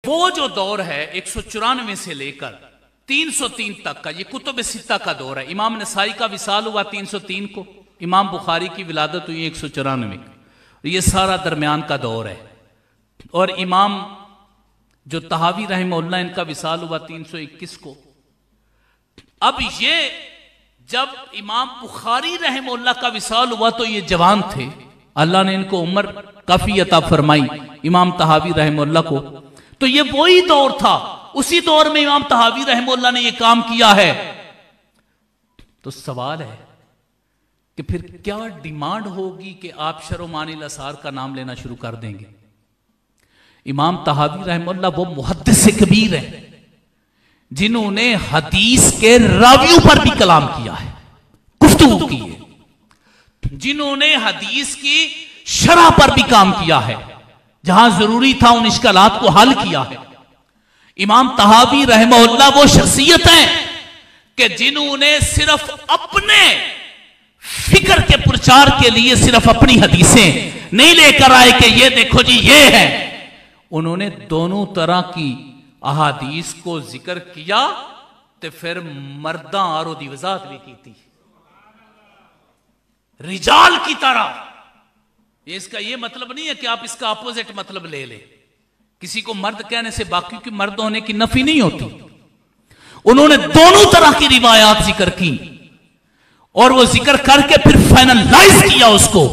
وہ جو دور ہے 194 سے لے کر 303 تک کا، یہ کتب ستہ کا دور ہے. امام نسائی کا وصال ہوا 303 کو، امام بخاری کی ولادت ہوئی 194 کو. یہ سارا درمیان کا دور ہے. اور امام جو طحاوی رحمہ اللہ ان کا وصال ہوا 321 کو. اب یہ جب امام بخاری رحمہ اللہ کا وصال ہوا تو یہ جوان تھے، اللہ نے ان کو عمر کافی عطا فرمائی امام طحاوی رحمہ اللہ کو. تو یہ وہی دور تھا، اسی دور میں امام طحاوی رحمہ اللہ نے یہ کام کیا ہے. تو سوال ہے کہ پھر کیا ڈیمانڈ ہوگی کہ آپ شرح معانی الاثار کا نام لینا شروع کر دیں گے؟ امام طحاوی رحمہ اللہ وہ محدث کبیر ہیں جنہوں نے حدیث کے راویوں پر بھی کلام کیا ہے، گفتگو کی ہے، جنہوں نے حدیث کی شرح پر بھی کام کیا ہے، جہاں ضروری تھا ان اشکالات کو حل کیا ہے. امام طحاوی رحمہ اللہ وہ شخصیت ہیں کہ جنہوں نے صرف اپنے فکر کے پرچار کے لیے صرف اپنی حدیثیں نہیں لے کر آئے کہ یہ دیکھو جی یہ ہے. انہوں نے دونوں طرح کی احادیث کو ذکر کیا تو پھر مرداں آرو دی وضاحت بھی کی تھی رجال کی طرح. اس کا یہ مطلب نہیں ہے کہ آپ اس کا اپوزٹ مطلب لے لیں. کسی کو مرد کہنے سے باقی کی مرد ہونے کی نفی نہیں ہوتی. انہوں نے دونوں طرح کی روایات ذکر کی اور وہ ذکر کر کے پھر فائنلائز کیا اس کو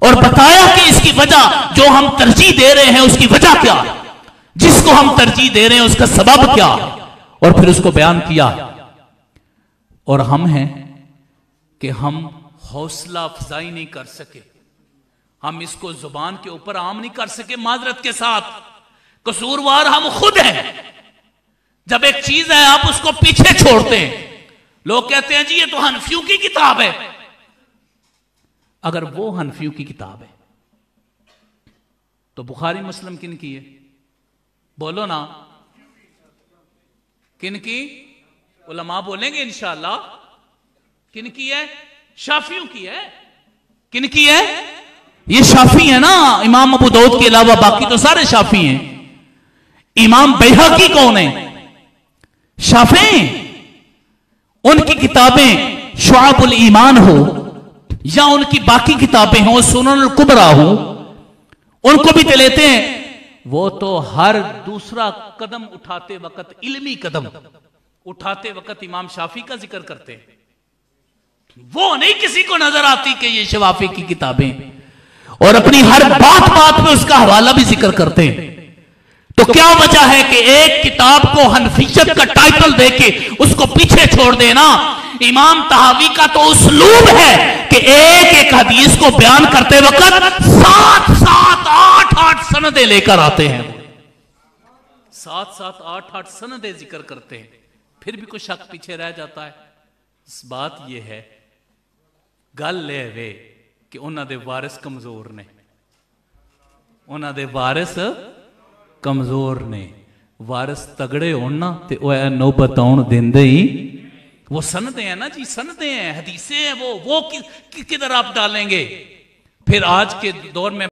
اور بتایا کہ اس کی وجہ جو ہم ترجیح دے رہے ہیں اس کی وجہ کیا ہے، جس کو ہم ترجیح دے رہے ہیں اس کا سبب کیا، اور پھر اس کو بیان کیا. اور ہم ہیں کہ ہم حوصلہ افزائی نہیں کر سکے، ہم اس کو زبان کے اوپر عام نہیں کر سکے. معذرت کے ساتھ قصوروار ہم خود ہیں. جب ایک چیز ہے آپ اس کو پیچھے چھوڑتے ہیں. لوگ کہتے ہیں جی یہ تو حنفیوں کی کتاب ہے. اگر وہ حنفیوں کی کتاب ہے تو بخاری مسلم کن کی ہے؟ بولو نا، کن کی؟ علماء بولیں گے انشاءاللہ. کن کی ہے؟ شافیوں کی ہے. کن کی ہے؟ یہ شافی ہے نا. امام ابو داؤد کے علاوہ باقی تو سارے شافی ہیں. امام بیہقی کون ہیں؟ شافعی. ان کی کتابیں شعب الایمان ہو یا ان کی باقی کتابیں ہوں، سنن الکبریٰ ہو، ان کو بھی لیتے ہیں. وہ تو ہر دوسرا قدم اٹھاتے وقت، علمی قدم اٹھاتے وقت امام شافعی کا ذکر کرتے ہیں. وہ نہیں کسی کو نظر آتی کہ یہ شافعی کی کتابیں، اور اپنی ہر بات پہ اس کا حوالہ بھی ذکر کرتے ہیں. تو کیا وجہ ہے کہ ایک کتاب کو حنفیت کا ٹائٹل دے کے اس کو پیچھے چھوڑ دینا؟ امام طحاوی کا تو اسلوب ہے کہ ایک ایک حدیث کو بیان کرتے وقت 7 8 سندیں لے کر آتے ہیں. 7 8 سندیں ذکر کرتے ہیں. پھر بھی کوئی شک پیچھے رہ جاتا ہے. اس بات یہ ہے گل لے وے کہ انہاں دے وارث کمزور نے. انہاں دے وارث کمزور نے. وارث تگڑے ہونا تے وہ نوبت آن دیندے ہی. وہ سندیں ہیں نا جی، سندیں ہیں، حدیثیں ہیں. وہ کدھر آپ ڈالیں گے؟ پھر آج کے دور میں